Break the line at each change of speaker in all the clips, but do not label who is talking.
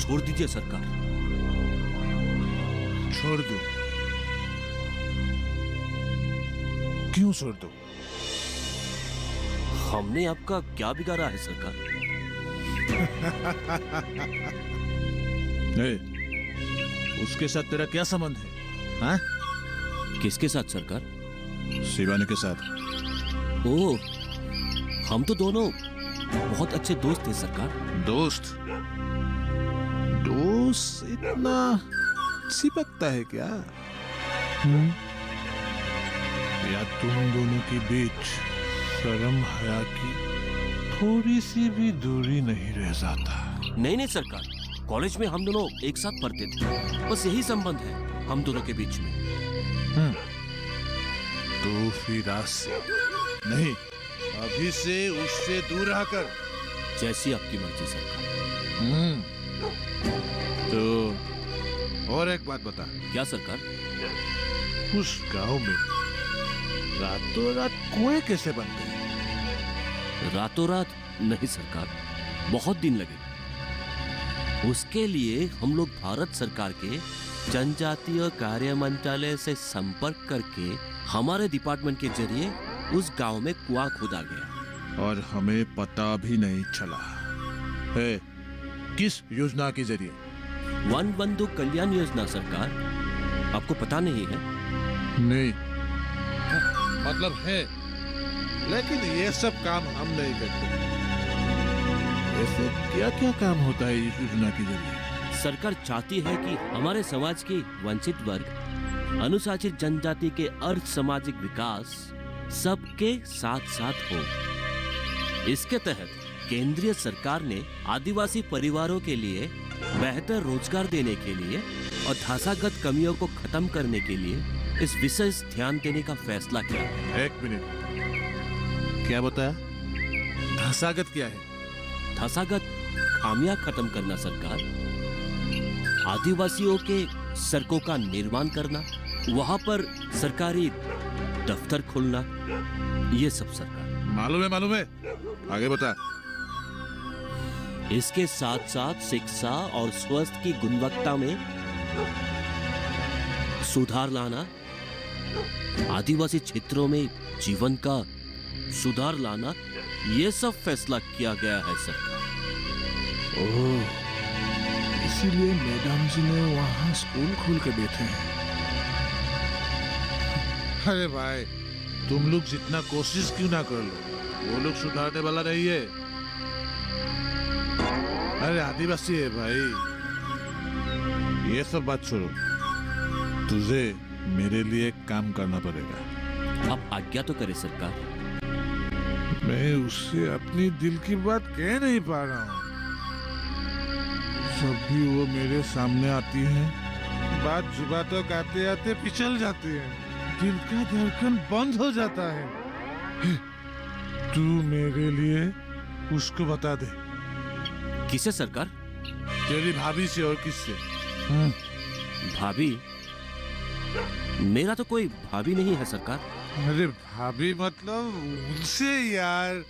छोड़ दीजिए सरकार।
छोड़ दो? क्यों छोड़ दो?
हमने आपका क्या बिगाड़ा है सरकार?
उसके साथ तेरा क्या संबंध है? हाँ?
किसके साथ सरकार?
शिवानी के साथ।
ओह, हम तो दोनों बहुत अच्छे दोस्त थे सरकार।
दोस्त? दोस्त इतना चिपकता है क्या? या तुम दोनों के बीच शर्म हया की थोड़ी सी भी दूरी नहीं रह जाता?
नहीं सरकार, कॉलेज में हम दोनों एक साथ पढ़ते थे, बस यही संबंध है हम दोनों के बीच में।
तो फिर आज से नहीं, अभी से उससे दूर रहकर।
जैसी आपकी मर्जी सरकार।
तो और एक बात बता।
क्या सरकार?
उस गांव में रातों रात कुएं कैसे बन गए?
रातों रात नहीं सरकार, बहुत दिन लगे। उसके लिए हम लोग भारत सरकार के जनजातीय कार्य मंत्रालय से संपर्क करके हमारे डिपार्टमेंट के जरिए उस गांव में कुआं खोदा गया।
और हमें पता भी नहीं चला है किस योजना के जरिए?
वन बंधु कल्याण योजना सरकार, आपको पता नहीं है?
नहीं, मतलब है, लेकिन ये सब काम हम नहीं करते। ऐसे क्या क्या काम होता है इस योजना के जरिए?
सरकार चाहती है कि हमारे समाज के वंचित वर्ग, अनुसूचित जनजाति के अर्थ सामाजिक विकास सबके साथ साथ हो। इसके तहत केंद्रीय सरकार ने आदिवासी परिवारों के लिए बेहतर रोजगार देने के लिए और ढांचागत कमियों को खत्म करने के लिए इस विशेष ध्यान देने का फैसला किया।
एक मिनट, क्या बताया? ढांचागत क्या है?
ढांचागत खामियां खत्म करना सरकार, आदिवासियों के सड़कों का निर्माण करना, वहां पर सरकारी दफ्तर खोलना, ये सब सरकार।
मालूम है, आगे बता।
इसके साथ साथ शिक्षा और स्वास्थ्य की गुणवत्ता में सुधार लाना, आदिवासी क्षेत्रों में जीवन का सुधार लाना, ये सब फैसला किया गया है सरकार।
ओह, इसीलिए मैडम जी ने वहाँ स्कूल खोल के बैठे हैं। अरे भाई, तुम लोग जितना कोशिश क्यों ना कर लो, वो लोग सुधारने वाला नहीं है। अरे आदिवासी है भाई। ये सब बात छोड़ो, तुझे मेरे लिए काम करना पड़ेगा।
आप आज्ञा तो करें सरकार।
मैं उससे अपनी दिल की बात कह नहीं पा रहा हूँ। जब भी वो मेरे सामने आती है, बात जुबान तक आते आते पिछल जाती है, दिल का धड़कन बंद हो जाता है। तू मेरे लिए उसको बता दे।
किसे सरकार?
तेरी भाभी से। और किससे?
भाभी? मेरा तो कोई भाभी नहीं है सरकार।
अरे भाभी मतलब उनसे यार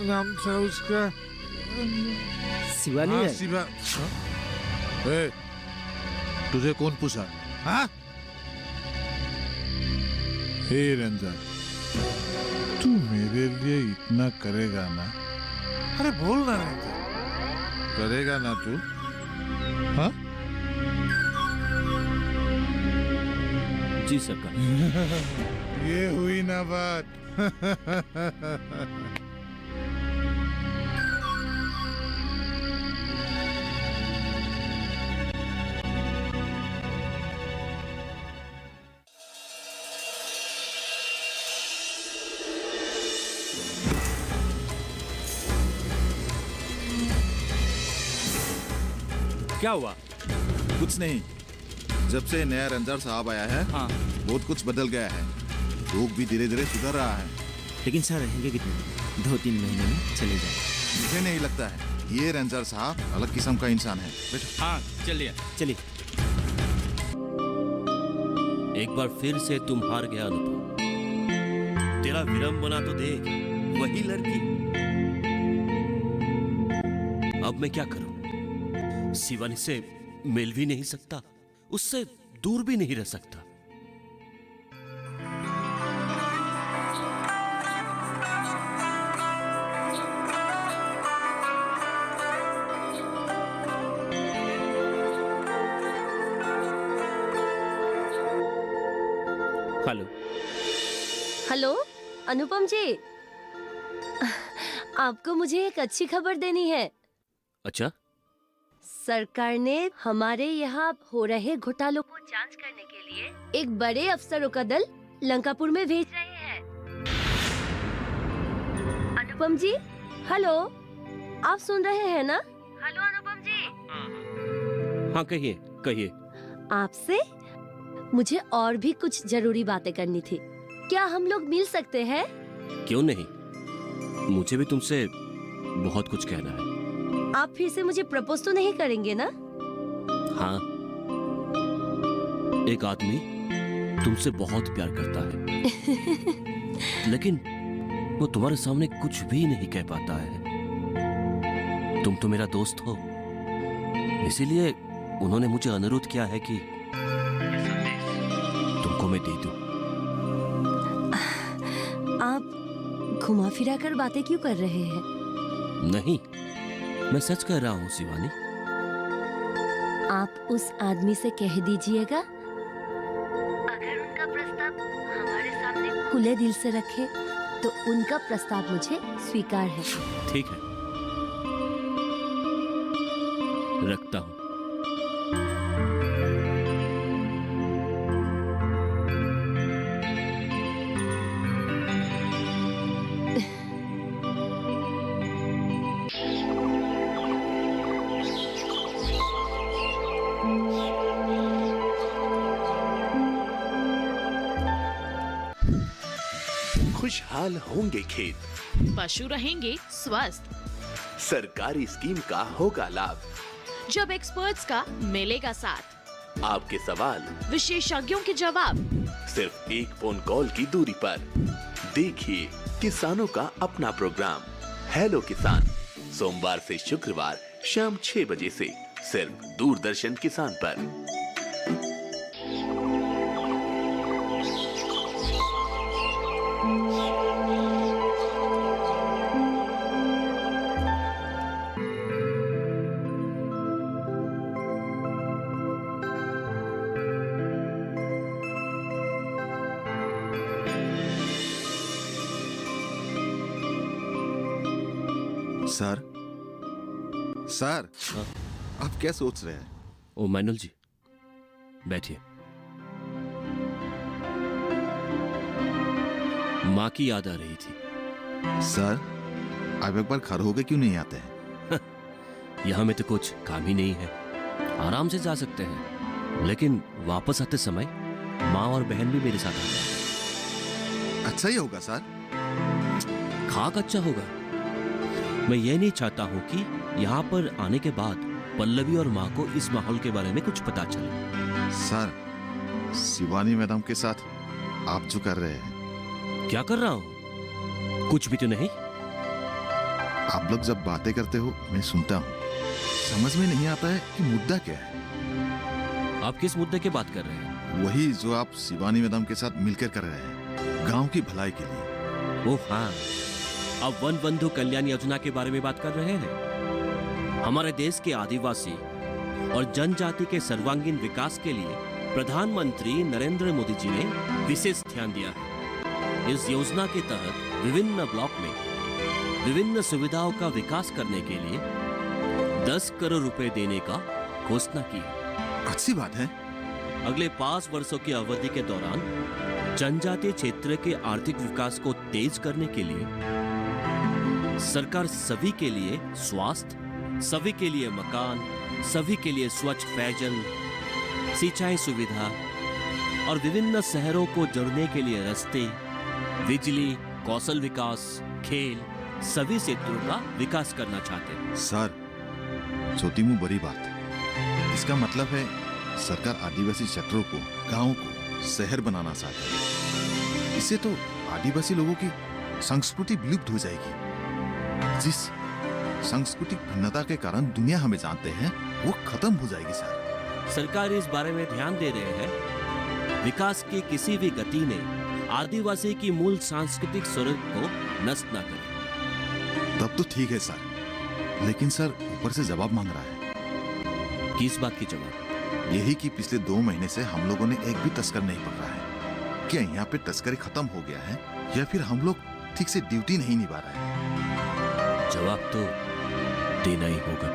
नाम था उसका
शिवानी है।
शिवा। ए, तुझे कौन पूछा? हाँ? हे रंजन, तू मेरे लिए इतना करेगा ना? अरे बोल ना रंजन, करेगा ना तू? हाँ?
जी सरकार।
ये हुई ना बात।
क्या हुआ?
कुछ नहीं, जब से नया रंजन साहब आया है
हाँ।
बहुत कुछ बदल गया है। लोग भी धीरे धीरे सुधर रहा है।
लेकिन सर रहेंगे कितने? 2-3 महीने में चले जाए।
मुझे नहीं लगता है, ये रंजन साहब अलग किस्म का इंसान है। बैठो।
हाँ चलिए।
एक बार फिर से तुम हार गया अनुपम। तेरा विडंबना तो देख, वही लड़की। अब मैं क्या करूं? शिवानी से मिल भी नहीं सकता, उससे दूर भी नहीं रह सकता। हेलो।
हेलो अनुपम जी, आपको मुझे एक अच्छी खबर देनी है।
अच्छा,
सरकार ने हमारे यहाँ हो रहे घोटालों को जांच करने के लिए एक बड़े अफसरों का दल लंकापुर में भेज रहे हैं। अनुपम जी, हेलो, आप सुन रहे हैं ना? हेलो अनुपम जी।
हाँ कहिए कहिए।
आपसे मुझे और भी कुछ जरूरी बातें करनी थी। क्या हम लोग मिल सकते हैं?
क्यों नहीं, मुझे भी तुमसे बहुत कुछ कहना है।
आप फिर से मुझे प्रपोज तो नहीं करेंगे ना?
हाँ, एक आदमी तुमसे बहुत प्यार करता है लेकिन वो तुम्हारे सामने कुछ भी नहीं कह पाता है। तुम तो मेरा दोस्त हो, इसीलिए उन्होंने मुझे अनुरोध किया है कि तुमको मैं दे दूं।
आप घुमा फिरा कर बातें क्यों कर रहे हैं?
नहीं, मैं सच कह रहा हूँ शिवानी।
आप उस आदमी से कह दीजिएगा, अगर उनका प्रस्ताव हमारे सामने खुले दिल से रखे तो उनका प्रस्ताव मुझे स्वीकार है।
ठीक है, रखता हूँ।
खुशहाल होंगे खेत,
पशु रहेंगे स्वस्थ,
सरकारी स्कीम का होगा लाभ,
जब एक्सपर्ट्स का मिलेगा साथ,
आपके सवाल
विशेषज्ञों के जवाब,
सिर्फ एक फोन कॉल की दूरी पर। देखिए किसानों का अपना प्रोग्राम हेलो किसान, सोमवार से शुक्रवार शाम 6 बजे से सिर्फ दूरदर्शन किसान पर।
सर, सर,
हाँ?
आप क्या सोच रहे हैं?
ओ मैनुल जी, बैठिए। माँ की याद आ रही थी।
सर, आप एक बार घर होके क्यों नहीं आते हैं?
यहाँ में तो कुछ काम ही नहीं है, आराम से जा सकते हैं, लेकिन वापस आते समय माँ और बहन भी मेरे साथ आ जाए।
अच्छा ही होगा सर।
खाक अच्छा होगा। मैं ये नहीं चाहता हूँ कि यहाँ पर आने के बाद पल्लवी और माँ को इस माहौल के बारे में कुछ पता चले।
सर, शिवानी मैडम के साथ आप जो कर रहे हैं।
क्या कर रहा हूँ? कुछ भी तो नहीं।
आप लोग जब बातें करते हो मैं सुनता हूँ, समझ में नहीं आता है कि मुद्दा क्या है।
आप किस मुद्दे की बात कर रहे हैं?
वही जो आप शिवानी मैडम के साथ मिलकर कर रहे हैं, गांव की भलाई के लिए।
ओह हाँ, अब वन बंधु कल्याण योजना के बारे में बात कर रहे हैं। हमारे देश के आदिवासी और जनजाति के सर्वांगीण विकास के लिए प्रधानमंत्री नरेंद्र मोदी जी ने विशेष ध्यान दिया है। इस योजना के तहत विभिन्न ब्लॉक में विभिन्न सुविधाओं का विकास करने के लिए 10 करोड़ रुपए देने का घोषणा की है।
अच्छी बात है।
अगले 5 वर्षों की अवधि के दौरान जनजातीय क्षेत्र के आर्थिक विकास को तेज करने के लिए सरकार सभी के लिए स्वास्थ्य, सभी के लिए मकान, सभी के लिए स्वच्छ पेयजल, सिंचाई सुविधा और विभिन्न शहरों को जोड़ने के लिए रास्ते, बिजली, कौशल विकास, खेल, सभी क्षेत्रों का विकास करना चाहते हैं।
सर, छोटी मुंह बड़ी बात। इसका मतलब है सरकार आदिवासी क्षेत्रों को, गांव को शहर बनाना चाहती है। इससे तो आदिवासी लोगों की संस्कृति विलुप्त हो जाएगी। जिस सांस्कृतिक भिन्नता के कारण दुनिया हमें जानते हैं वो खत्म हो जाएगी सर।
सरकार इस बारे में ध्यान दे रहे हैं विकास की किसी भी गति ने आदिवासी की मूल सांस्कृतिक स्वरूप को नष्ट न करे।
तब तो ठीक है सर, लेकिन सर ऊपर से जवाब मांग रहा है।
किस बात की जवाब?
यही कि पिछले 2 महीने से हम लोगों ने एक भी तस्कर नहीं पकड़ा है। क्या यहाँ पे तस्करी खत्म हो गया है या फिर हम लोग ठीक से ड्यूटी नहीं निभा रहे हैं?
जवाब तो देना ही होगा।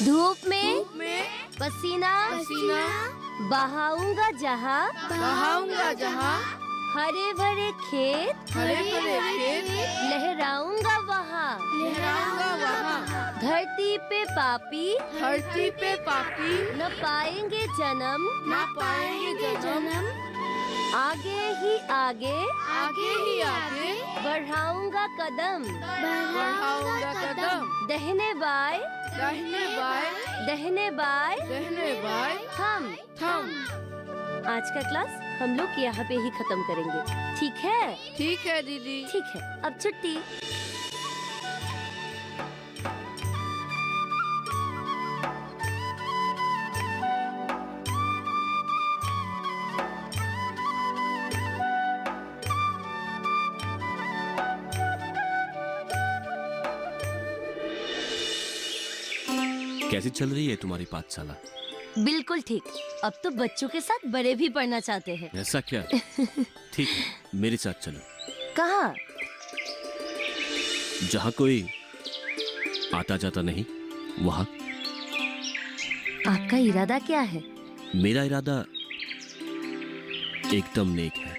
धूप में पसीना बहाऊंगा जहाँ हरे भरे खेत लहराऊंगा वहाँ धरती पे पापी न पाएंगे जन्म आगे ही आगे बढ़ाऊंगा कदम दहने बाएं थम। आज का क्लास हम लोग यहाँ पे ही खत्म करेंगे, ठीक है?
ठीक है दीदी।
ठीक है, अब छुट्टी।
कैसी चल रही है तुम्हारी पाठशाला?
बिल्कुल ठीक। अब तो बच्चों के साथ बड़े भी पढ़ना चाहते हैं।
ऐसा क्या? ठीक है, मेरे साथ चलो।
कहाँ?
जहाँ कोई आता जाता नहीं वहाँ।
आपका इरादा क्या है?
मेरा इरादा एकदम नेक है।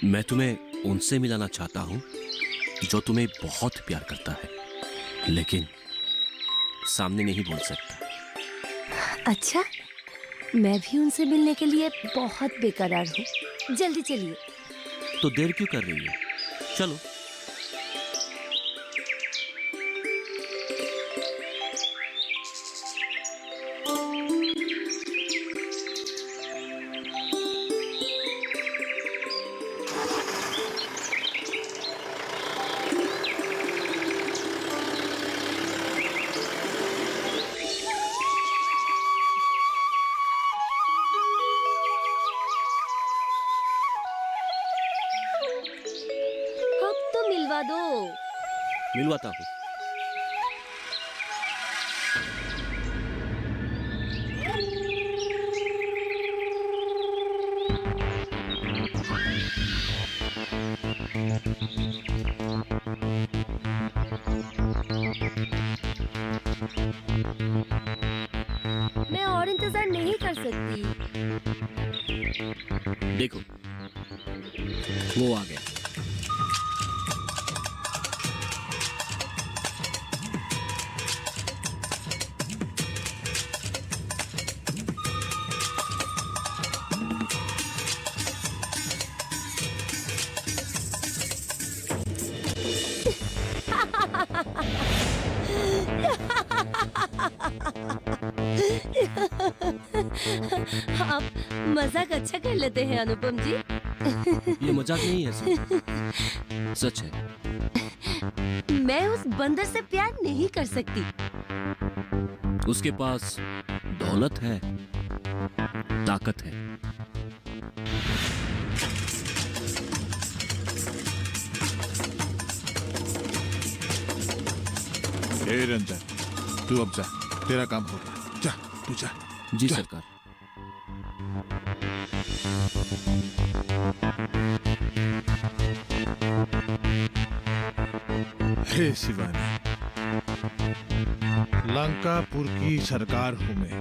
मैं तुम्हें उनसे मिलाना चाहता हूँ जो तुम्हें बहुत प्यार करता है, लेकिन सामने नहीं बोल सकता।
अच्छा, मैं भी उनसे मिलने के लिए बहुत बेकरार हूँ। जल्दी चलिए।
तो देर क्यों कर रही हो? चलो।
मिलवा दो।
मिलवाता हूँ।
मैं और इंतजार नहीं कर सकती।
देखो, वो आ गया।
आप मजाक अच्छा कर लेते हैं अनुपम जी।
ये मजाक नहीं है सर, सच है।
मैं उस बंदर से प्यार नहीं कर सकती।
उसके पास दौलत है, ताकत है।
ए रंजन, तू अब जा, तेरा काम हो गया। जा, तू जा।
जी
जा।
सरकार।
हे शिवानी, लंकापुर की सरकार हूं मैं,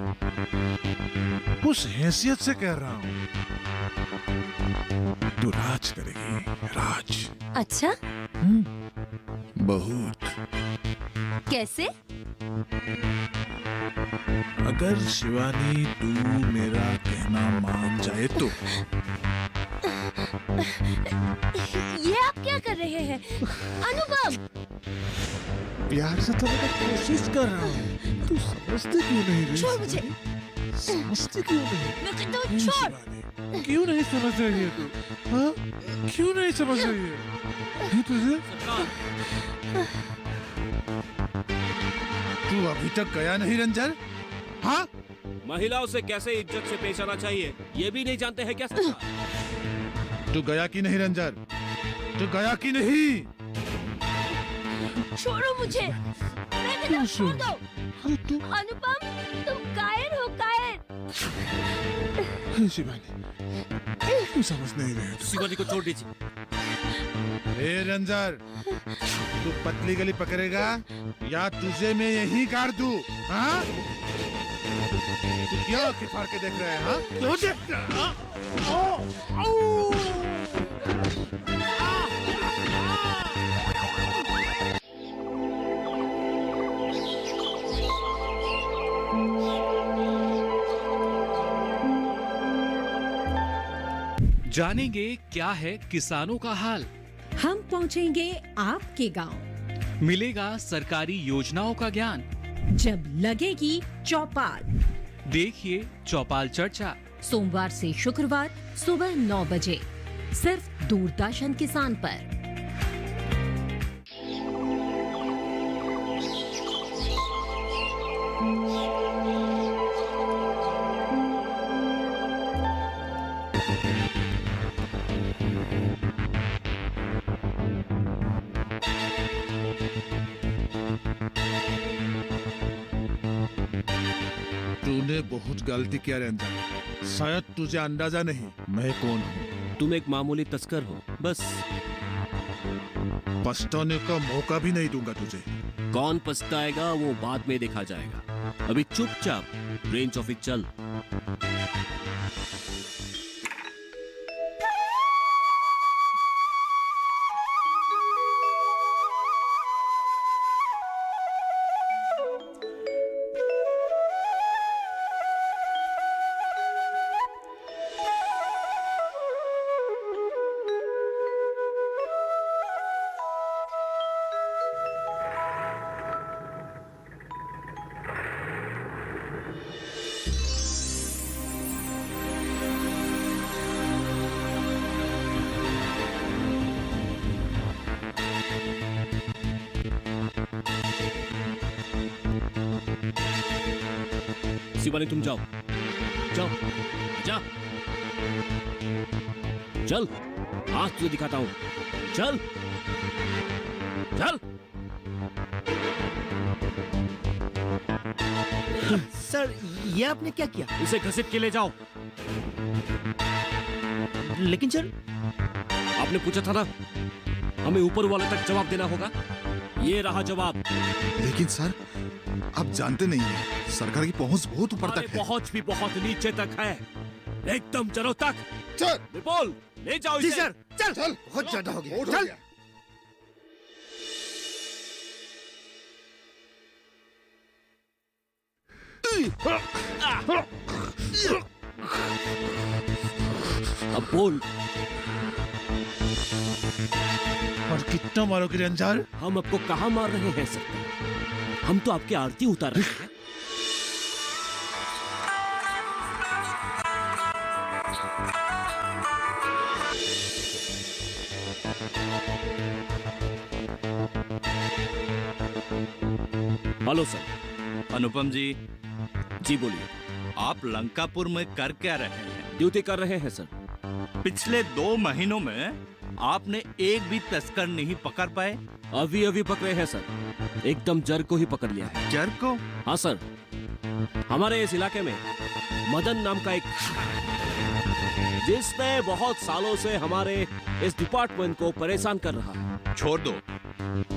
उस हैसियत से कह रहा हूं। तू राज करेगी, राज।
अच्छा,
बहुत।
कैसे?
अगर शिवानी तू मेरा कहना मान जाए तो।
ये आप क्या कर रहे हैं अनुपम?
प्यार से तो मैं कोशिश कर रहा हूँ, तू समझती क्यों नहीं रही?
छोड़ मुझे,
समझती क्यों नहीं?
मैं कहता हूँ छोड़।
क्यों नहीं समझ रही है तू? हाँ? क्यों नहीं समझ रही है? ये तुझे तू अभी तक गया नहीं रंजन? हाँ?
महिलाओं से कैसे इज्जत से पेश आना चाहिए ये भी नहीं जानते हैं क्या सरकार?
तू गया कि नहीं रंजन? तू गया कि नहीं?
छोड़ो मुझे, मैं कहता हूँ छोड़ दो।
अरे तू
अनुपम तुम कायर हो, कायर।
शिवानी, तू समझ नहीं रही है।
शिवानी को छोड़ दीजिए।
ए रंजन, तू पतली गली पकड़ेगा या तुझे मैं यही काट दूं? हाँ? तू क्या आंखें फाड़ के देख रहा है? हाँ? क्यों देख रहा है? हाँ?
जानेंगे क्या है किसानों का हाल।
हम पहुंचेंगे आपके गांव।
मिलेगा सरकारी योजनाओं का ज्ञान।
जब लगेगी चौपाल,
देखिए चौपाल चर्चा।
सोमवार से शुक्रवार सुबह 9 बजे सिर्फ दूरदर्शन किसान पर।
तूने बहुत गलती किया रंजन। शायद तुझे अंदाजा नहीं मैं कौन हूँ।
तुम एक मामूली तस्कर हो बस।
पछताने का मौका भी नहीं दूंगा तुझे।
कौन पछताएगा वो बाद में देखा जाएगा। अभी चुपचाप रेंज ऑफिस चल। शिवानी तुम जाओ जाओ जा चल। आज तुझे दिखाता हूं। चल चल।
सर ये आपने क्या किया?
इसे घसीट के ले जाओ।
लेकिन सर
आपने पूछा था ना, हमें ऊपर वाले तक जवाब देना होगा। ये रहा जवाब।
लेकिन सर आप जानते नहीं हैं सरकार की पहुंच बहुत ऊपर
हमारे
तक है।
पहुंच भी बहुत नीचे तक है, एकदम जड़ों तक।
चल
विपुल ले जाओ
जी
इसे।
सर, चल
चल
बहुत ज्यादा हो गया।
बहुत हो
चल
गया।
अब बोल,
और कितना मारोगे रंजन?
हम आपको कहाँ मार रहे हैं सरकार? हम तो आपकी आरती उतार रहे हैं। Hello sir.
अनुपम जी,
जी बोलिए।
आप लंकापुर में कर क्या रहे हैं?
ड्यूटी कर रहे हैं सर।
पिछले 2 महीनों में आपने एक भी तस्कर नहीं पकड़ पाए?
अभी अभी पकड़े हैं सर, एकदम जर को ही पकड़ लिया है।
जर को?
हाँ सर, हमारे इस इलाके में मदन नाम का एक जिसने बहुत सालों से हमारे इस डिपार्टमेंट को परेशान कर रहा है।
छोड़ दो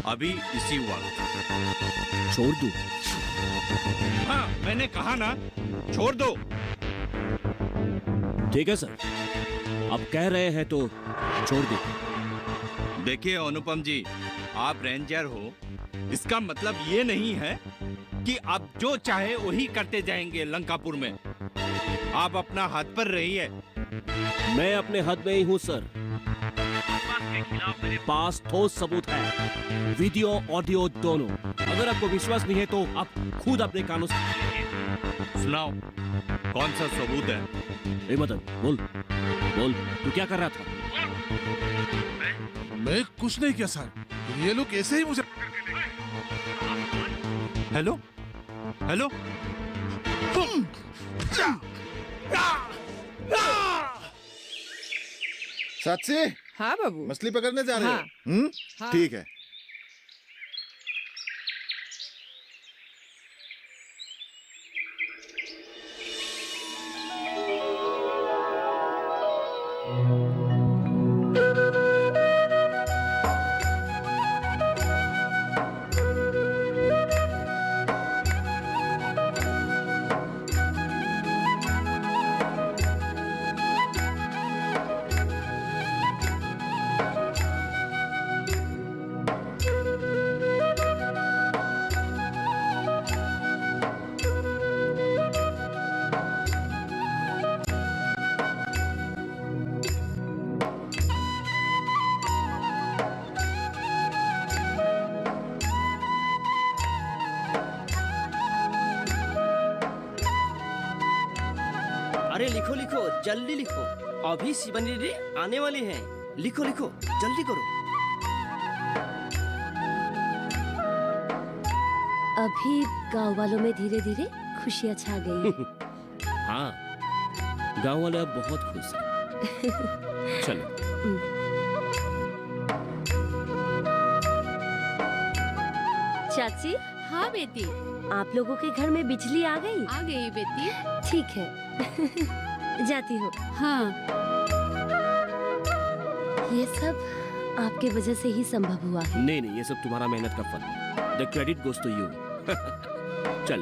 अभी इसी वक्त।
छोड़ दूं?
हाँ मैंने कहा ना, छोड़ दो।
ठीक है सर, आप कह रहे हैं तो छोड़ दे।
देखिए अनुपम जी, आप रेंजर हो, इसका मतलब ये नहीं है कि आप जो चाहे वही करते जाएंगे लंकापुर में। आप अपना हाथ पर रहिए।
मैं अपने हद में ही हूँ सर, के खिलाफ मेरे पास ठोस सबूत है, वीडियो ऑडियो दोनों। अगर आपको विश्वास नहीं है तो आप खुद अपने कानों से
सुनाओ, कौन सा सबूत है?
ए मदन, बोल बोल, तू क्या कर रहा था?
मैं कुछ नहीं किया सर, ये लोग ऐसे ही मुझे
हेलो हेलो,
साक्षी,
हाँ बाबू।
मछली पकड़ने जा रहे
हाँ।
हो?
हाँ।
ठीक है।
अरे लिखो लिखो, जल्दी लिखो, अभी शिवानी दीदी आने वाली हैं। लिखो लिखो, जल्दी करो।
अभी गांव वालों में धीरे धीरे खुशियाँ छा गई।
हाँ, गांव वाले अब बहुत खुश हैं। चलो।
चाची,
हाँ बेटी,
आप लोगों के घर में बिजली आ गई?
आ गई बेटी।
ठीक है। जाती हूँ।
हाँ,
ये सब आपके वजह से ही संभव हुआ है।
नहीं नहीं, ये सब तुम्हारा मेहनत का फल है। The credit goes to you. चल।